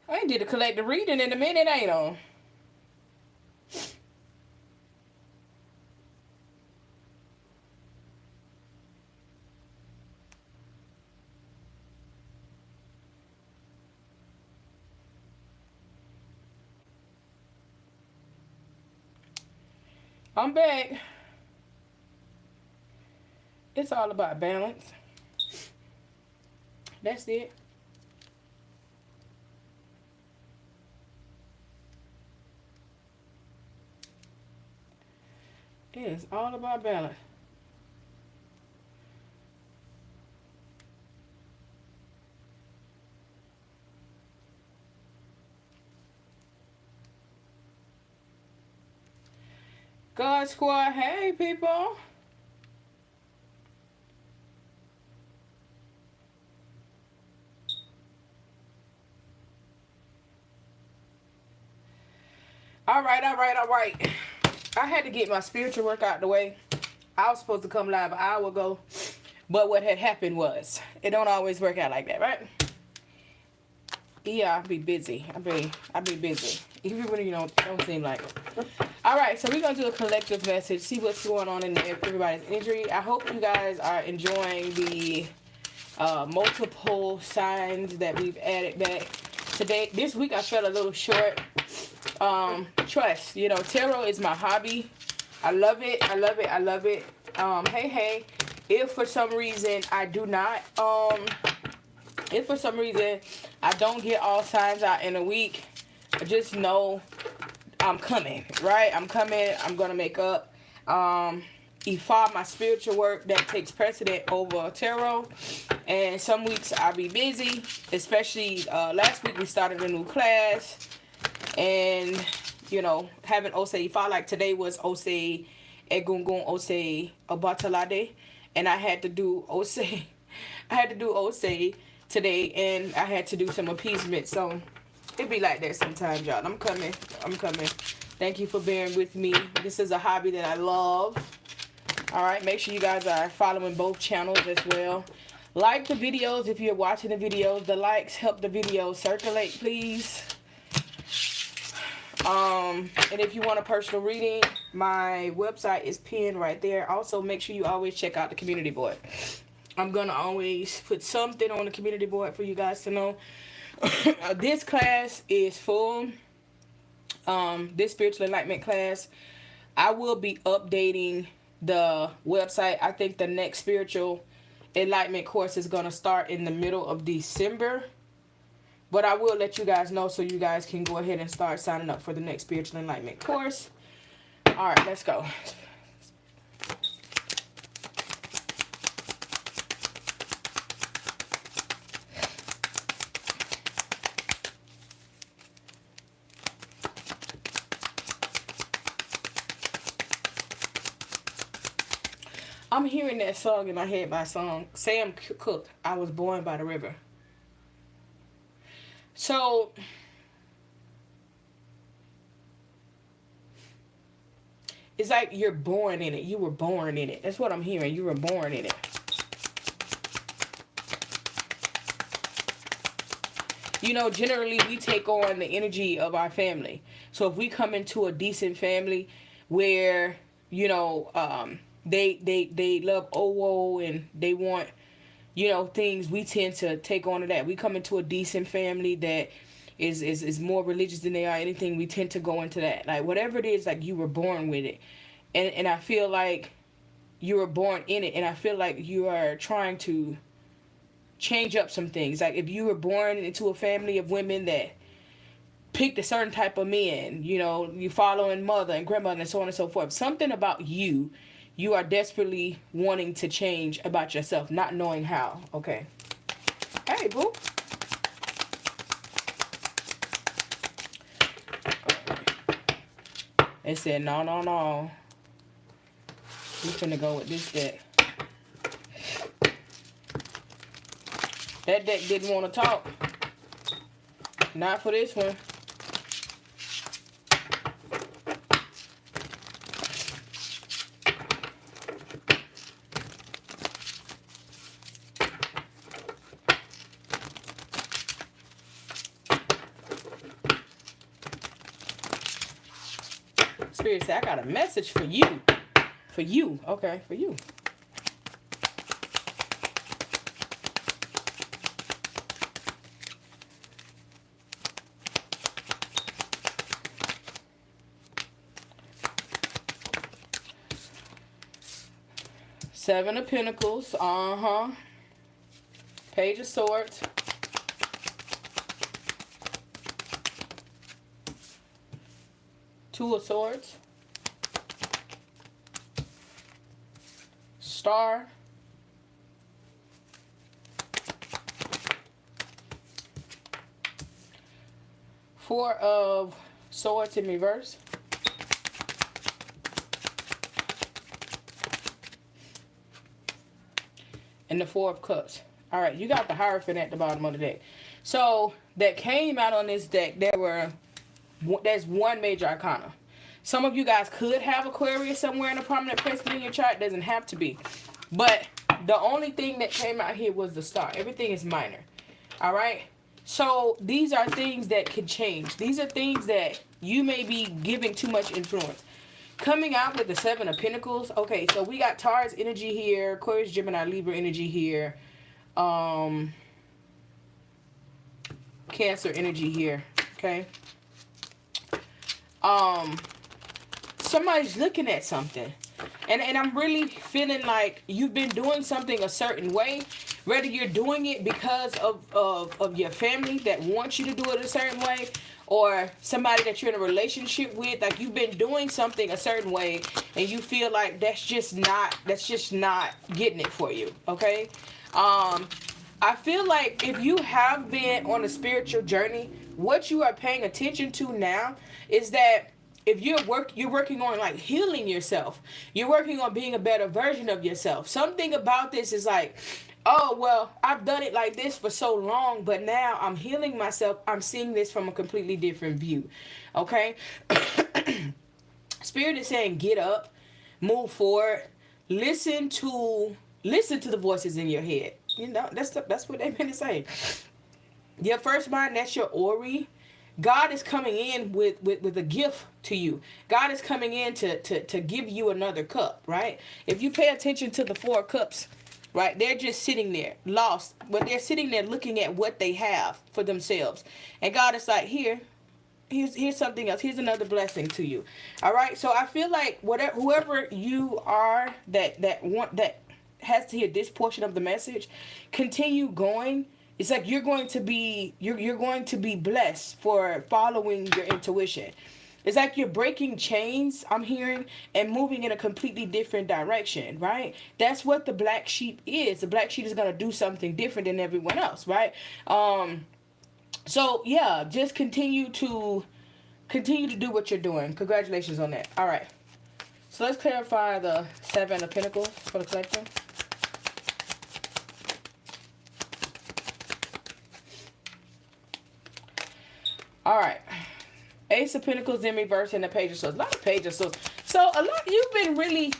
I ain't did a collective reading in a minute, ain't on. I'm back. It's all about balance. That's it. It is all about balance. God Squad, hey people. All right. I had to get my spiritual work out the way. I was supposed to come live an hour ago, but what had happened was, it don't always work out like that, right? Yeah, I be busy. I be busy. Even when you don't seem like it. All right, so we're gonna do a collective message. See what's going on in everybody's energy. I hope you guys are enjoying the multiple signs that we've added back today. This week I fell a little short. Trust. Tarot is my hobby. I love it. Hey. If for some reason I do not, if for some reason I don't get all signs out in a week, just know I'm coming, right? I'm coming. I'm going to make up. Evolve my spiritual work that takes precedent over tarot. And some weeks I'll be busy, especially last week we started a new class. And, having Osei Ifa, like today was Osei Egungun Osei Obatalade. And I had to do Osei. I had to do Osei today, and I had to do some appeasement. So it be like that sometimes, y'all. I'm coming. Thank you for bearing with me. This is a hobby that I love. All right, make sure you guys are following both channels as well. Like the videos if you're watching the videos. The likes help the videos circulate, please. And if you want a personal reading, my website is pinned right there. Also, make sure you always check out the community board. I'm going to always put something on the community board for you guys to know. This class is full. This spiritual enlightenment class, I will be updating the website. I think the next spiritual enlightenment course is going to start in the middle of December. But I will let you guys know so you guys can go ahead and start signing up for the next spiritual enlightenment course. All right, let's go. I'm hearing that song in my head by Sam Cooke, I Was Born by the River. So, it's like you're born in it. You were born in it. That's what I'm hearing. You were born in it. Generally we take on the energy of our family. So if we come into a decent family where, they love Owo and they want, things, we tend to take on to that. We come into a decent family that is more religious than they are anything, we tend to go into that. Like whatever it is, like you were born with it. And I feel like you were born in it, and I feel like you are trying to change up some things. Like if you were born into a family of women that picked a certain type of men, you following mother and grandmother and so on and so forth. Something about you are desperately wanting to change about yourself, not knowing how. Okay. Hey, boo. They said, no. We finna go with this deck. That deck didn't want to talk. Not for this one. Spirit said, I got a message for you. For you. Okay, for you. Seven of Pentacles. Page of Swords. Two of Swords. Star. Four of Swords in reverse. And the Four of Cups. All right, you got the Hierophant at the bottom of the deck. So that came out on this deck, there's one major arcana. Some of you guys could have Aquarius somewhere in a prominent placement in your chart. It doesn't have to be. But the only thing that came out here was the Star. Everything is minor. All right? So these are things that could change. These are things that you may be giving too much influence. Coming out with the Seven of Pentacles. Okay, so we got Taurus energy here. Aquarius, Gemini, Libra energy here. Cancer energy here. Okay. Somebody's looking at something. And I'm really feeling like you've been doing something a certain way. Whether you're doing it because of your family that wants you to do it a certain way, or somebody that you're in a relationship with, like you've been doing something a certain way and you feel like that's just not getting it for you. Okay. I feel like if you have been on a spiritual journey, what you are paying attention to now is that if you're working on like healing yourself, you're working on being a better version of yourself. Something about this is like, oh, well, I've done it like this for so long, but now I'm healing myself. I'm seeing this from a completely different view. Okay. Spirit is saying, get up, move forward, listen to the voices in your head. You know, that's what they've been saying. Your first mind, that's your Ori. God is coming in with a gift to you. God is coming in to give you another cup, right? If you pay attention to the Four Cups, right, they're just sitting there, lost. But they're sitting there looking at what they have for themselves. And God is like, here's something else. Here's another blessing to you. All right? So I feel like whoever you are that has to hear this portion of the message, continue going. It's like you're going to be blessed for following your intuition. It's like you're breaking chains, I'm hearing, and moving in a completely different direction, right? That's what the black sheep is. The black sheep is going to do something different than everyone else, right? So yeah, just continue to do what you're doing. Congratulations on that. All right. So let's clarify the Seven of Pentacles for the collective. All right. Ace of Pentacles in reverse and the Page of Swords. A lot of Page of Swords. So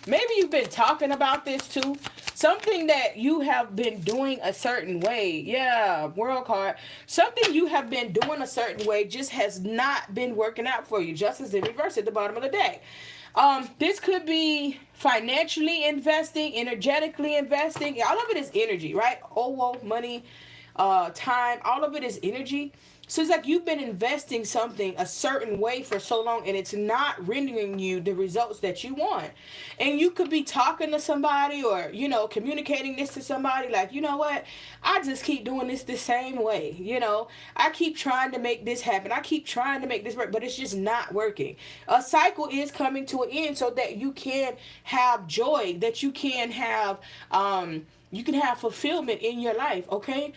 maybe you've been talking about this too. Something that you have been doing a certain way. Yeah, World card. Something you have been doing a certain way just has not been working out for you. Justice in reverse at the bottom of the deck. This could be financially investing, energetically investing. All of it is energy, right? Money, time, all of it is energy. So it's like you've been investing something a certain way for so long and it's not rendering you the results that you want. And you could be talking to somebody or, communicating this to somebody like, you know what? I just keep doing this the same way. I keep trying to make this happen. I keep trying to make this work, but it's just not working. A cycle is coming to an end so that you can have joy, that you can have, fulfillment in your life, okay?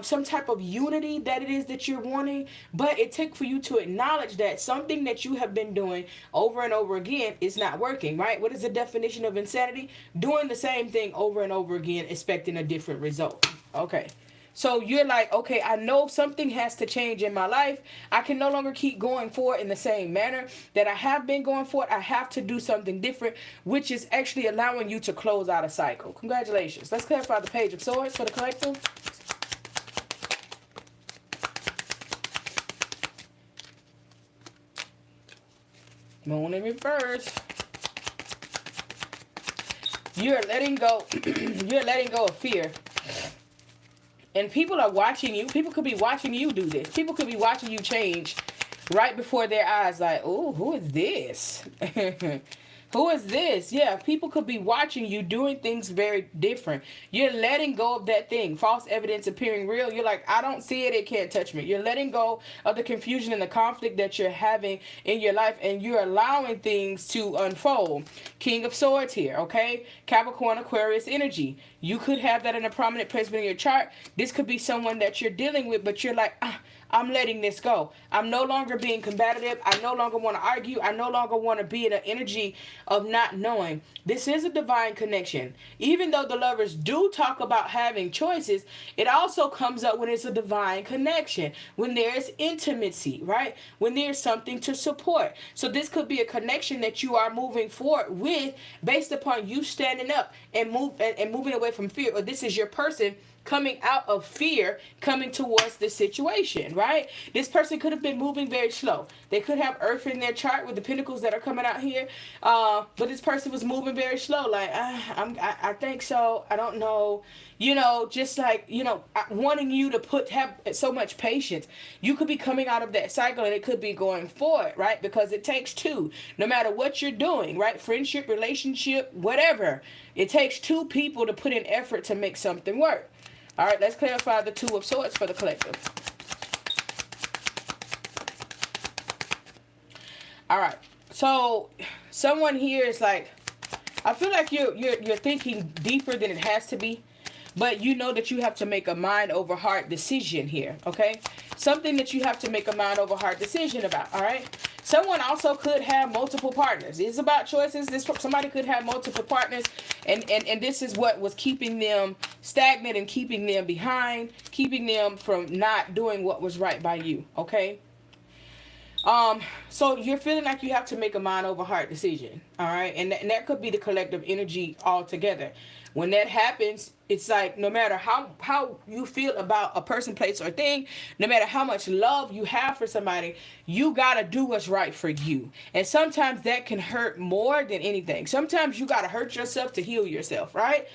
Some type of unity that it is that you're wanting, but it took for you to acknowledge that something that you have been doing over and over again is not working, right? What is the definition of insanity? Doing the same thing over and over again, expecting a different result, okay? So you're like, okay, I know something has to change in my life. I can no longer keep going forward in the same manner that I have been going forward. I have to do something different, which is actually allowing you to close out a cycle. Congratulations. Let's clarify the Page of Swords for the collective. Moon in reverse. You're letting go. You're letting go of fear. And people are watching you. People could be watching you do this. People could be watching you change right before their eyes. Like, oh, who is this? Who is this? Yeah, people could be watching you doing things very different. You're letting go of that thing. False evidence appearing real. You're like, I don't see it. It can't touch me. You're letting go of the confusion and the conflict that you're having in your life, and you're allowing things to unfold. King of Swords here, okay? Capricorn, Aquarius energy. You could have that in a prominent placement in your chart. This could be someone that you're dealing with, but you're like, I'm letting this go. I'm no longer being combative. I no longer want to argue. I no longer want to be in an energy of not knowing. This is a divine connection. Even though the lovers do talk about having choices, it also comes up when it's a divine connection, when there's intimacy, right? When there's something to support. So this could be a connection that you are moving forward with based upon you standing up and moving away from fear. Or this is your person coming out of fear, coming towards this situation, right? This person could have been moving very slow. They could have Earth in their chart with the pentacles that are coming out here, but this person was moving very slow. Like, I think so. I don't know. You know, just like, you know, wanting you to have so much patience. You could be coming out of that cycle, and it could be going forward, right? Because it takes two, no matter what you're doing, right? Friendship, relationship, whatever. It takes two people to put in effort to make something work. All right, let's clarify the Two of Swords for the collective. All right, so someone here is like, I feel like you're thinking deeper than it has to be, but you know that you have to make a mind over heart decision here, okay? Something that you have to make a mind over heart decision about, all right? Someone also could have multiple partners. It's about choices. Somebody could have multiple partners, and this is what was keeping them stagnant and keeping them behind, keeping them from not doing what was right by you, okay? So you're feeling like you have to make a mind over heart decision, all right? And that could be the collective energy altogether. When that happens, it's like no matter how you feel about a person, place, or thing, no matter how much love you have for somebody, you gotta do what's right for you. And sometimes that can hurt more than anything. Sometimes you gotta hurt yourself to heal yourself, right?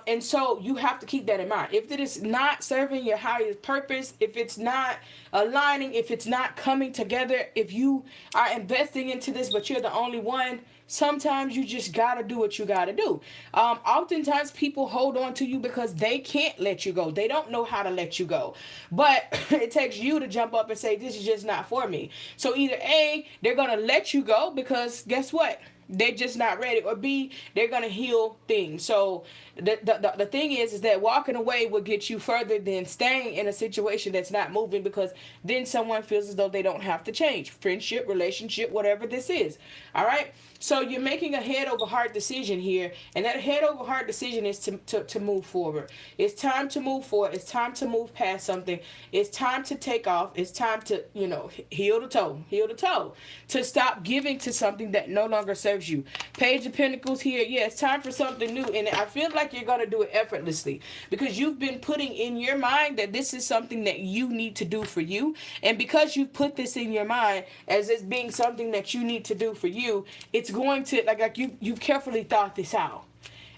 And so you have to keep that in mind. If it is not serving your highest purpose, if it's not aligning, if it's not coming together, if you are investing into this but you're the only one, sometimes you just gotta do what you gotta do. Oftentimes people hold on to you because they can't let you go. They don't know how to let you go. But it takes you to jump up and say, this is just not for me. So either A, they're gonna let you go because guess what? They're just not ready, or B, they're gonna heal things. So the thing is that walking away will get you further than staying in a situation that's not moving, because then someone feels as though they don't have to change. Friendship, relationship, whatever this is. All right. So you're making a head over heart decision here, and that head over heart decision is to move forward. It's time to move forward. It's time to move past something. It's time to take off. It's time to, you know, heel the toe, to stop giving to something that no longer serves you. Page of Pentacles here. Yeah, it's time for something new, and I feel like you're gonna do it effortlessly because you've been putting in your mind that this is something that you need to do for you, and because you've put this in your mind as it's being something that you need to do for you, it's going to like you've carefully thought this out.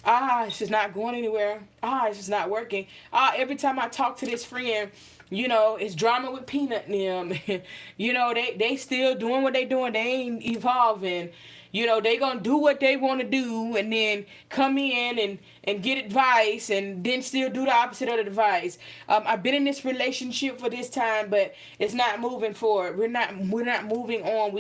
It's just not going anywhere. It's just not working. Every time I talk to this friend, you know, it's drama with Peanut and them. You know, they still doing what they doing. They ain't evolving. You know, they gonna do what they want to do and then come in and get advice and then still do the opposite of the advice. I've been in this relationship for this time, but it's not moving forward. We're not moving on.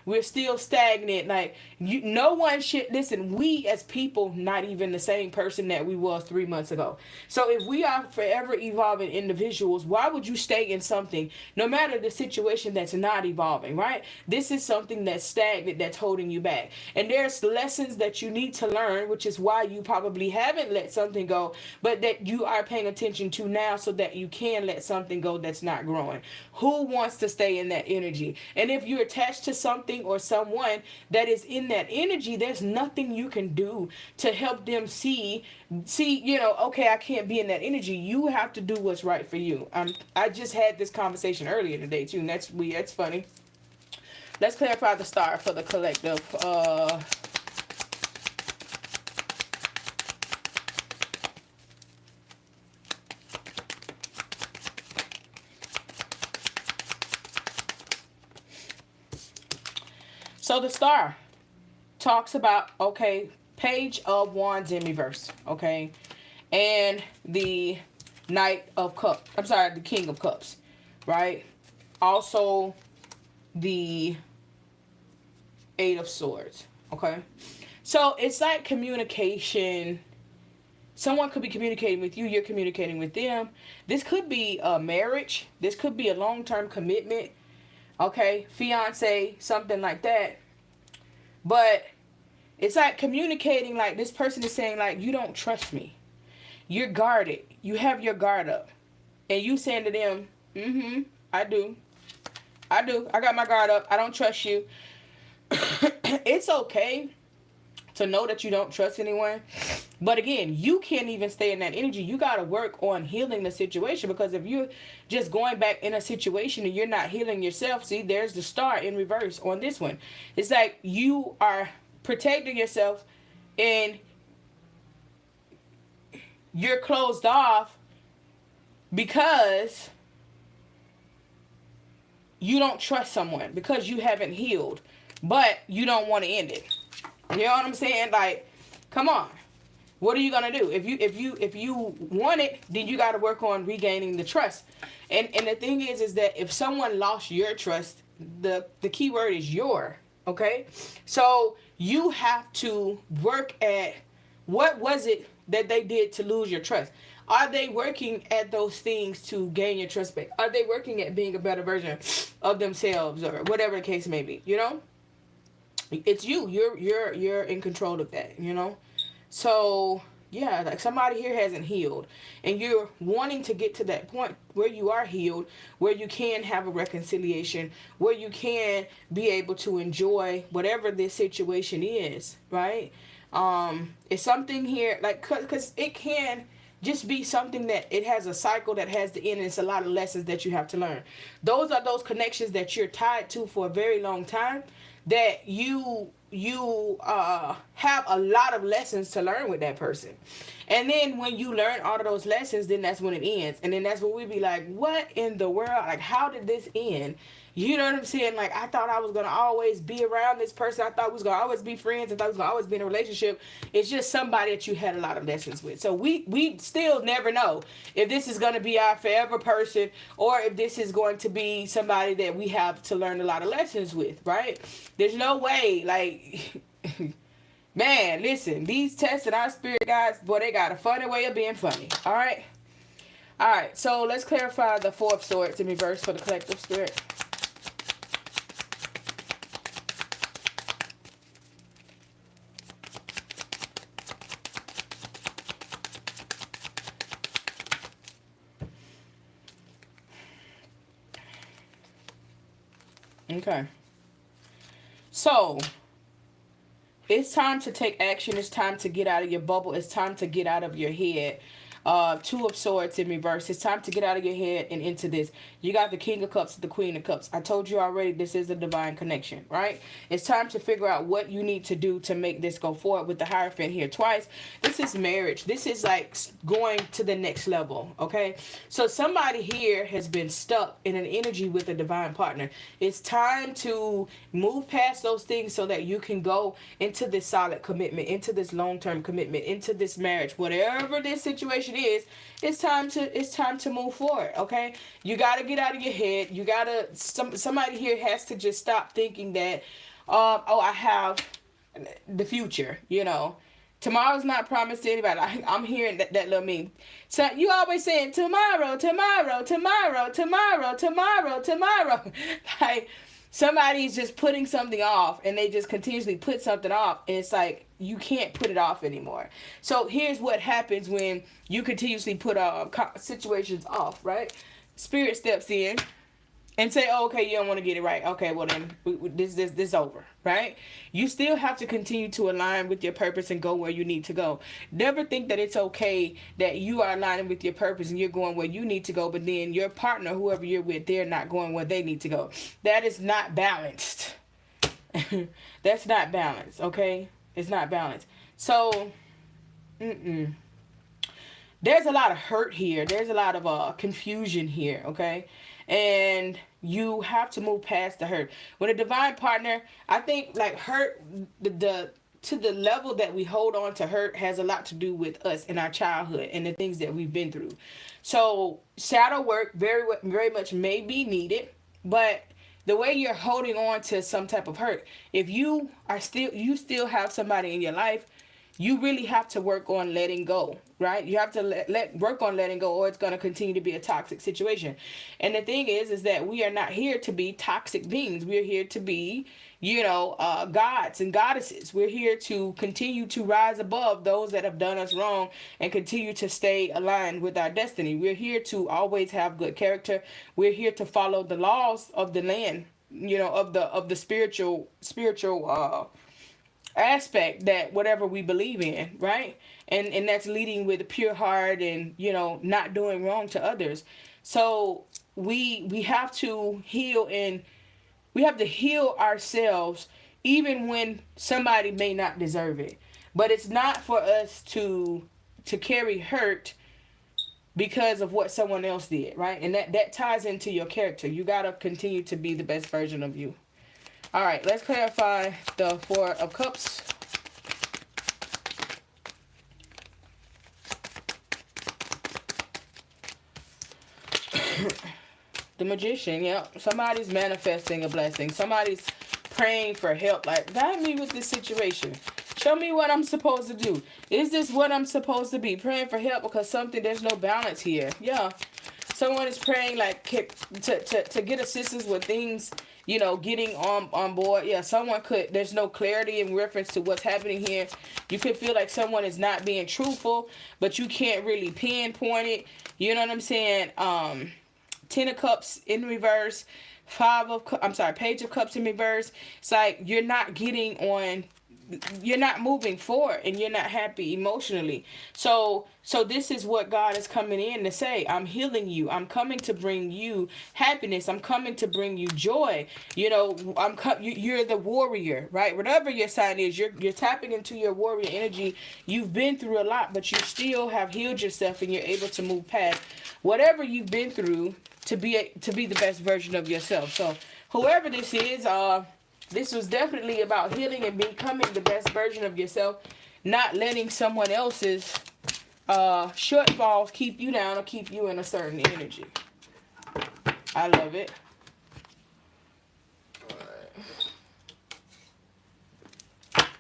We're still stagnant. Like, no one should listen. We as people, not even the same person that we was 3 months ago. So if we are forever evolving individuals, why would you stay in something, no matter the situation, that's not evolving, right? This is something that's stagnant, that's holding you back. And there's lessons that you need to learn, which is why you probably haven't let something go, but that you are paying attention to now so that you can let something go that's not growing. Who wants to stay in that energy? And if you're attached to something or someone that is in that energy, there's nothing you can do to help them see, you know, okay, I can't be in that energy. You have to do what's right for you. I just had this conversation earlier today too, and that's weird. That's funny. Let's clarify the star for the collective. So the star talks about, okay, Page of Wands in reverse, okay, and the Knight of Cups. I'm sorry, the King of Cups, right? Also, the Eight of Swords, okay? So it's like communication. Someone could be communicating with you. You're communicating with them. This could be a marriage. This could be a long-term commitment, okay? Fiance, something like that. But it's like communicating, like this person is saying, like, you don't trust me. You're guarded. You have your guard up. And you saying to them, I do. I got my guard up. I don't trust you. It's okay to know that you don't trust anyone. But again, you can't even stay in that energy. You got to work on healing the situation, because if you're just going back in a situation and you're not healing yourself, see, there's the star in reverse on this one. It's like you are protecting yourself and you're closed off because you don't trust someone, because you haven't healed, but you don't want to end it. You know what I'm saying? Like, come on. What are you gonna do? If you want it, then you got to work on regaining the trust. And the thing is that if someone lost your trust, the key word is your. Okay, so you have to work at what was it that they did to lose your trust. Are they working at those things to gain your trust back? Are they working at being a better version of themselves, or whatever the case may be? You know, it's you. You're in control of that. You know. So, yeah, like somebody here hasn't healed, and you're wanting to get to that point where you are healed, where you can have a reconciliation, where you can be able to enjoy whatever this situation is, right? It's something here, like, because it can just be something that it has a cycle that has the end, and it's a lot of lessons that you have to learn. Those are those connections that you're tied to for a very long time, that you have a lot of lessons to learn with that person. And then when you learn all of those lessons, then that's when it ends. And then that's when we be like, what in the world? Like, how did this end? You know what I'm saying? Like, I thought I was going to always be around this person. I thought we was going to always be friends. I thought we was going to always be in a relationship. It's just somebody that you had a lot of lessons with. So we still never know if this is going to be our forever person, or if this is going to be somebody that we have to learn a lot of lessons with, right? There's no way, like... Man, listen, these tests and our spirit guides, boy, they got a funny way of being funny. All right? All right, so let's clarify the Four of Swords in reverse for the collective spirit. Okay. So... it's time to take action. It's time to get out of your bubble. It's time to get out of your head. Two of Swords in reverse. It's time to get out of your head and into this. You got the King of Cups, the Queen of Cups. I told you already, this is a divine connection, right? It's time to figure out what you need to do to make this go forward. With the Hierophant here twice, this is marriage. This is like going to the next level, okay? So somebody here has been stuck in an energy with a divine partner. It's time to move past those things so that you can go into this solid commitment, into this long-term commitment, into this marriage. Whatever this situation is, it's time to move forward, okay? You got to get out of your head. You got to, somebody here has to just stop thinking that, oh, I have the future, you know. Tomorrow's not promised to anybody. I'm hearing that little meme. So you always saying tomorrow, tomorrow, tomorrow, tomorrow, tomorrow, tomorrow. Like, somebody's just putting something off, and they just continuously put something off, and it's like you can't put it off anymore. So here's what happens when you continuously put situations off, right? Spirit steps in and say, oh, okay, you don't want to get it right. Okay, well then this over, right? You still have to continue to align with your purpose and go where you need to go. Never think that it's okay that you are aligning with your purpose and you're going where you need to go, but then your partner, whoever you're with, they're not going where they need to go. That is not balanced. That's not balanced, okay? It's not balanced. So, there's a lot of hurt here. There's a lot of confusion here, okay? And you have to move past the hurt. With a divine partner, I think like hurt, the to the level that we hold on to hurt has a lot to do with us in our childhood and the things that we've been through. So shadow work very much may be needed, but the way you're holding on to some type of hurt, if you still have somebody in your life, you really have to work on letting go, right? You have to work on letting go, or it's going to continue to be a toxic situation. And the thing is that we are not here to be toxic beings. We're here to be, gods and goddesses. We're here to continue to rise above those that have done us wrong and continue to stay aligned with our destiny. We're here to always have good character. We're here to follow the laws of the land, of the spiritual aspect, that whatever we believe in, right? And that's leading with a pure heart and not doing wrong to others. So we have to heal, and we have to heal ourselves even when somebody may not deserve it. But it's not for us to carry hurt because of what someone else did, right? And that ties into your character. You got to continue to be the best version of you. All right, let's clarify the Four of Cups. The Magician, yeah. Somebody's manifesting a blessing. Somebody's praying for help. Like, guide me with this situation. Show me what I'm supposed to do. Is this what I'm supposed to be? Praying for help because there's no balance here. Yeah. Someone is praying like to get assistance with things, getting on board. Yeah, there's no clarity in reference to what's happening here. You could feel like someone is not being truthful, but you can't really pinpoint it. You know what I'm saying? 10 of Cups in reverse, Page of Cups in reverse. It's like you're not moving forward and you're not happy emotionally. So this is what God is coming in to say. I'm healing you. I'm coming to bring you happiness. I'm coming to bring you joy. You're the warrior, right? Whatever your sign is, you're tapping into your warrior energy. You've been through a lot, but you still have healed yourself and you're able to move past whatever you've been through to be the best version of yourself. So whoever this is, this was definitely about healing and becoming the best version of yourself, not letting someone else's shortfalls keep you down or keep you in a certain energy. I love it.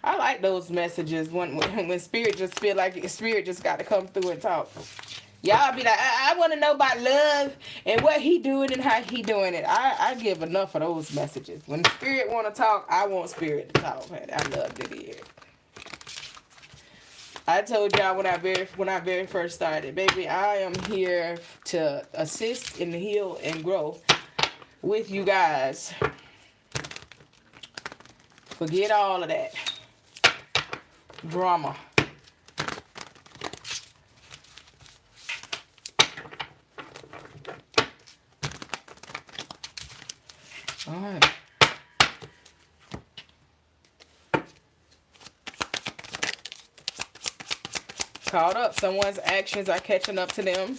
I like those messages when spirit just feel like spirit just got to come through and talk. Y'all be like, I want to know about love and what he doing and how he doing it. I give enough of those messages. When spirit want to talk, I want spirit to talk. Man, I love to hear it. I told y'all when I very first started, baby, I am here to assist and heal and grow with you guys. Forget all of that drama. All right. Caught up. Someone's actions are catching up to them.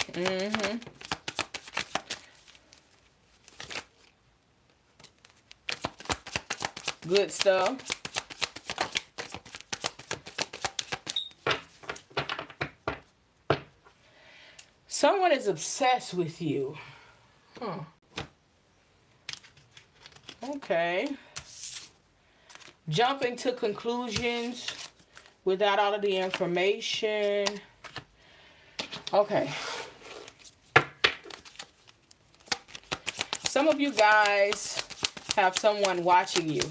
Good stuff. Someone is obsessed with you. Huh. Okay. Jumping to conclusions without all of the information. Okay. Some of you guys have someone watching you.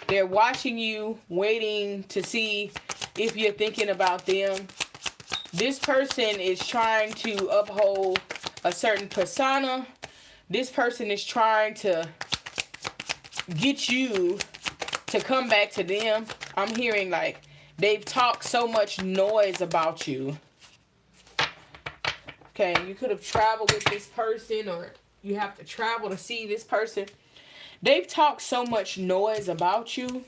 They're watching you, waiting to see if you're thinking about them. This person is trying to uphold a certain persona. This person is trying to get you to come back to them. I'm hearing like they've talked so much noise about you. Okay, you could have traveled with this person, or you have to travel to see this person. They've talked so much noise about you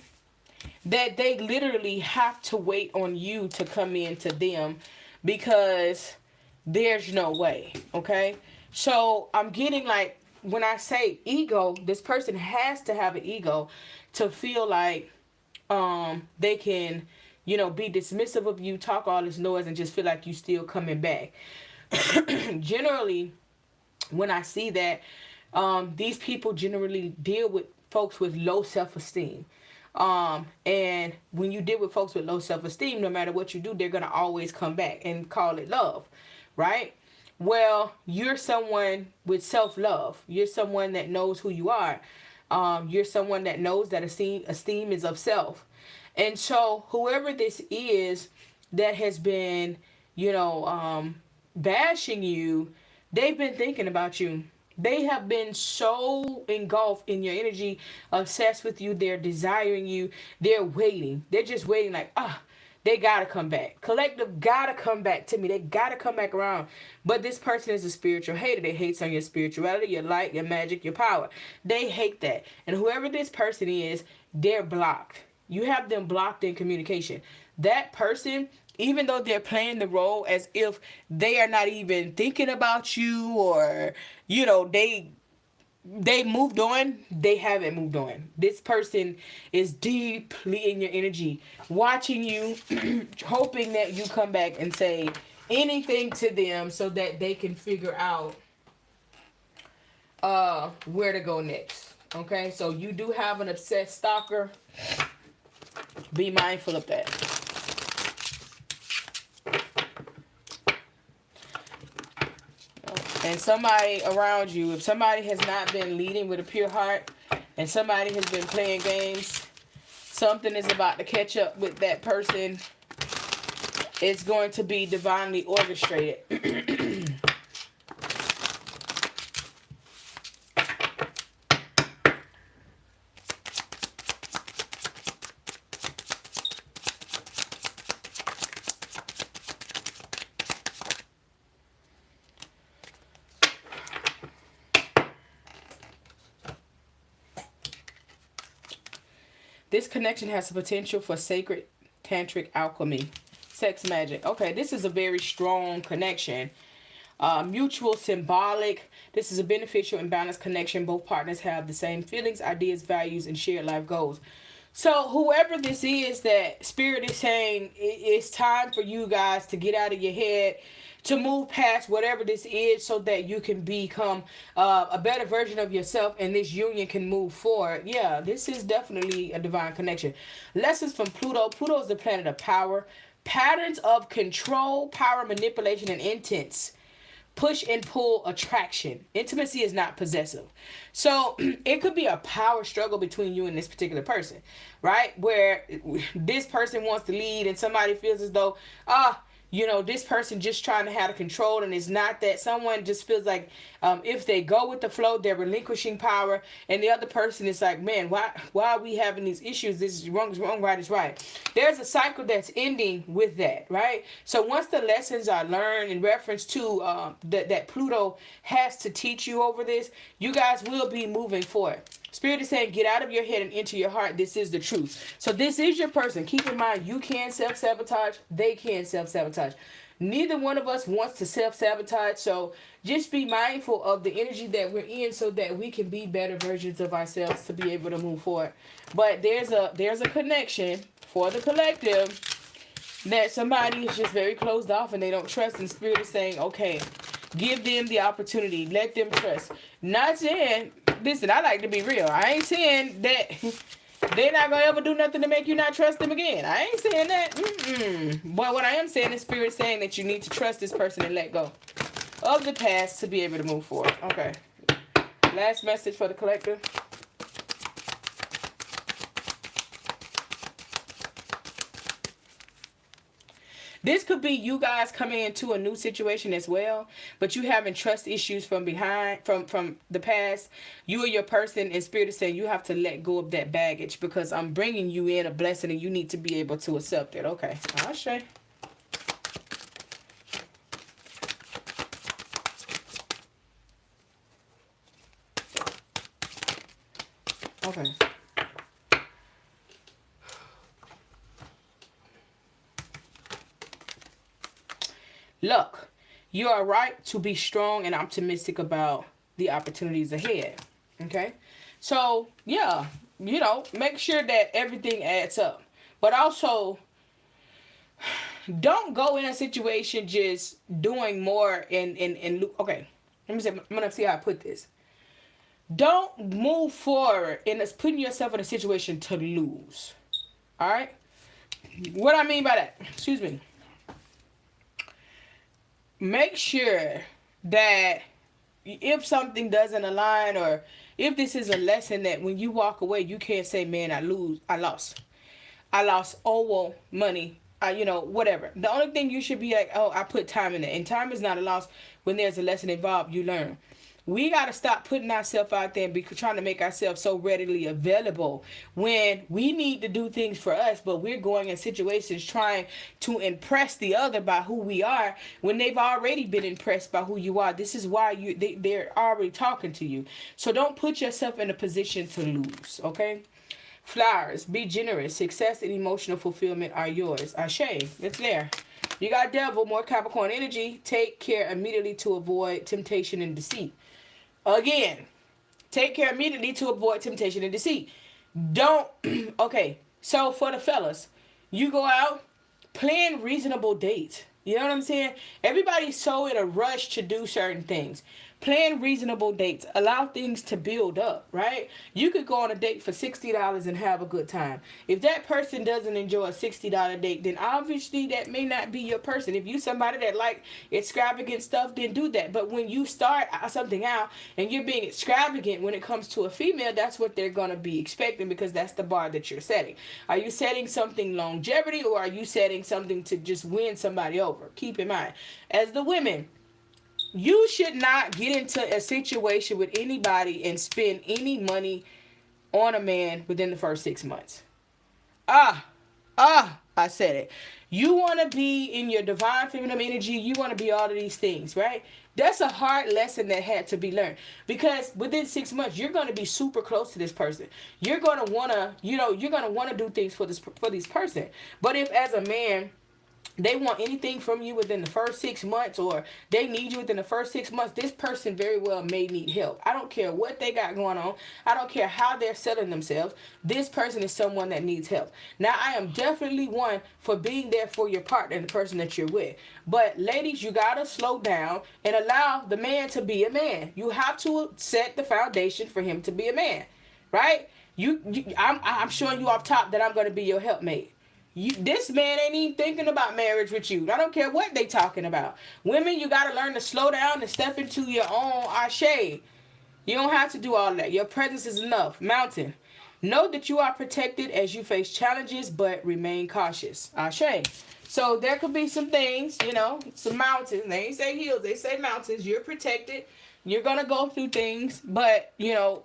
that they literally have to wait on you to come in to them, because there's no way. Okay, so I'm getting like, when I say ego, this person has to have an ego to feel like they can, you know, be dismissive of you, talk all this noise, and just feel like you still coming back. Generally, when I see that, these people generally deal with folks with low self-esteem. And when you deal with folks with low self-esteem, no matter what you do, they're going to always come back and call it love, right? Well, you're someone with self-love. You're someone that knows who you are. You're someone that knows that esteem is of self. And so whoever this is that has been, you know, bashing you, they've been thinking about you. They have been so engulfed in your energy, obsessed with you. They're desiring you. They're waiting. They're just waiting like, they gotta come back. Collective gotta come back to me. They gotta come back around. But this person is a spiritual hater. They hate on your spirituality, your light, your magic, your power. They hate that. And whoever this person is, they're blocked. You have them blocked in communication. That person, even though they're playing the role as if they are not even thinking about you, or, you know, they moved on, they haven't moved on. This person is deeply in your energy, watching you, hoping that you come back and say anything to them so that they can figure out where to go next. Okay, so you do have an obsessed stalker. Be mindful of that. And somebody around you, if somebody has not been leading with a pure heart and somebody has been playing games, something is about to catch up with that person. It's going to be divinely orchestrated. This connection has the potential for sacred tantric alchemy, sex magic. Okay, this is a very strong connection. Mutual, symbolic. This is a beneficial and balanced connection. Both partners have the same feelings, ideas, values, and shared life goals. So whoever this is, that Spirit is saying, it's time for you guys to get out of your head, to move past whatever this is, so that you can become a better version of yourself, and this union can move forward. Yeah, this is definitely a divine connection. Lessons from Pluto. Pluto is the planet of power, patterns of control, power, manipulation, and intense. Push and pull attraction. Intimacy is not possessive. So it could be a power struggle between you and this particular person, right? Where this person wants to lead and somebody feels as though, you know, this person just trying to have the control, and it's not that. Someone just feels like if they go with the flow, they're relinquishing power, and the other person is like, man, why are we having these issues? This is wrong, right is right. There's a cycle that's ending with that, right? So once the lessons are learned in reference to that Pluto has to teach you over this, you guys will be moving forward. Spirit is saying, get out of your head and into your heart. This is the truth. So this is your person. Keep in mind, you can self-sabotage. They can self-sabotage. Neither one of us wants to self-sabotage. So just be mindful of the energy that we're in, so that we can be better versions of ourselves to be able to move forward. But there's a connection for the collective that somebody is just very closed off and they don't trust. And Spirit is saying, okay, give them the opportunity. Let them trust. Not saying, listen, I like to be real. I ain't saying that they're not going to ever do nothing to make you not trust them again. I ain't saying that. But what I am saying is Spirit saying that you need to trust this person and let go of the past to be able to move forward. Okay. Last message for the collective. This could be you guys coming into a new situation as well, but you having trust issues from the past. You or your person, and Spirit is saying you have to let go of that baggage, because I'm bringing you in a blessing and you need to be able to accept it. Okay, I'll show you. Okay. Look, you are right to be strong and optimistic about the opportunities ahead. Okay? So, yeah, make sure that everything adds up. But also, don't go in a situation just doing more and okay. I'm gonna see how I put this. Don't move forward in putting yourself in a situation to lose. All right? What I mean by that, excuse me. Make sure that if something doesn't align, or if this is a lesson that when you walk away, you can't say, man, I lost all money, whatever. The only thing you should be like, oh, I put time in it. And time is not a loss. When there's a lesson involved, you learn. We got to stop putting ourselves out there and be trying to make ourselves so readily available when we need to do things for us, but we're going in situations trying to impress the other by who we are when they've already been impressed by who you are. This is why they're already talking to you. So don't put yourself in a position to lose, okay? Flowers, be generous. Success and emotional fulfillment are yours. Ashe, it's there. You got Devil, more Capricorn energy. Take care immediately to avoid temptation and deceit. Again, take care immediately to avoid temptation and deceit. Don't, okay, so for the fellas, you go out, plan reasonable dates. You know what I'm saying? Everybody's so in a rush to do certain things. Plan reasonable dates. Allow things to build up, right? You could go on a date for $60 and have a good time. If that person doesn't enjoy a $60 date, then obviously that may not be your person. If you somebody that like extravagant stuff, then do that. But when you start something out and you're being extravagant when it comes to a female, that's what they're going to be expecting, because that's the bar that you're setting. Are you setting something longevity, or are you setting something to just win somebody over? Keep in mind, as the women, you should not get into a situation with anybody and spend any money on a man within the first 6 months. I said it. You want to be in your divine feminine energy. You want to be all of these things, right? That's a hard lesson that had to be learned, because within 6 months, you're going to be super close to this person. You're going to want to, you're going to want to do things for this person. But if as a man, they want anything from you within the first 6 months, or they need you within the first 6 months, this person very well may need help. I don't care what they got going on. I don't care how they're selling themselves. This person is someone that needs help. Now, I am definitely one for being there for your partner and the person that you're with. But ladies, you got to slow down and allow the man to be a man. You have to set the foundation for him to be a man, right? I'm showing you off top that I'm going to be your helpmate. This man ain't even thinking about marriage with you. I don't care what they talking about. Women, you got to learn to slow down and step into your own ashe. You don't have to do all that. Your presence is enough. Mountain. Know that you are protected as you face challenges, but remain cautious. Ashe. So there could be some things, some mountains. They ain't say hills, they say mountains. You're protected. You're going to go through things, but, you're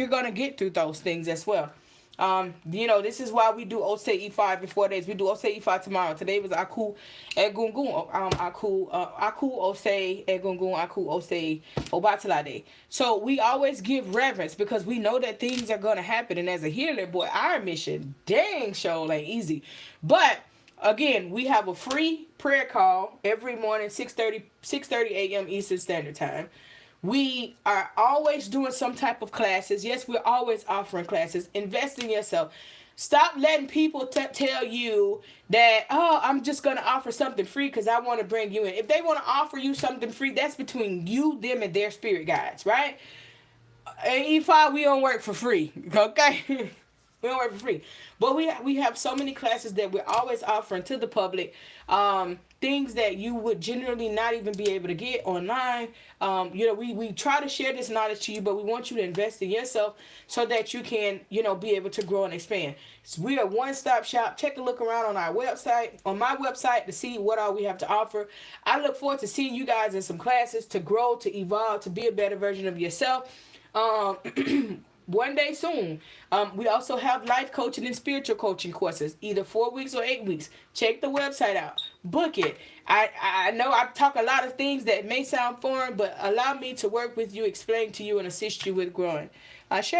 going to get through those things as well. This is why we do Ose E5 in 4 days. We do Ose E5 tomorrow. Today was Aku Egungun. Aku Ose Egungun. Aku Ose Obatala Day. So we always give reverence, because we know that things are going to happen. And as a healer, boy, our mission dang sure ain't easy. But again, we have a free prayer call every morning, 6:30 a.m. Eastern Standard Time. We are always doing some type of classes. Yes, we're always offering classes. Invest in yourself. Stop letting people tell you that, oh, I'm just going to offer something free because I want to bring you in. If they want to offer you something free, that's between you, them, and their spirit guides, right? At E5, we don't work for free, okay? We don't work for free. But we have so many classes that we're always offering to the public. Things that you would generally not even be able to get online. We try to share this knowledge to you, but we want you to invest in yourself so that you can, be able to grow and expand. So we are one-stop shop. Take a look around on our website, on my website, to see what all we have to offer. I look forward to seeing you guys in some classes, to grow, to evolve, to be a better version of yourself. One day soon. We also have life coaching and spiritual coaching courses, either 4 weeks or 8 weeks. Check the website out. Book it. I know I talk a lot of things that may sound foreign, but allow me to work with you, explain to you, and assist you with growing. Ashe.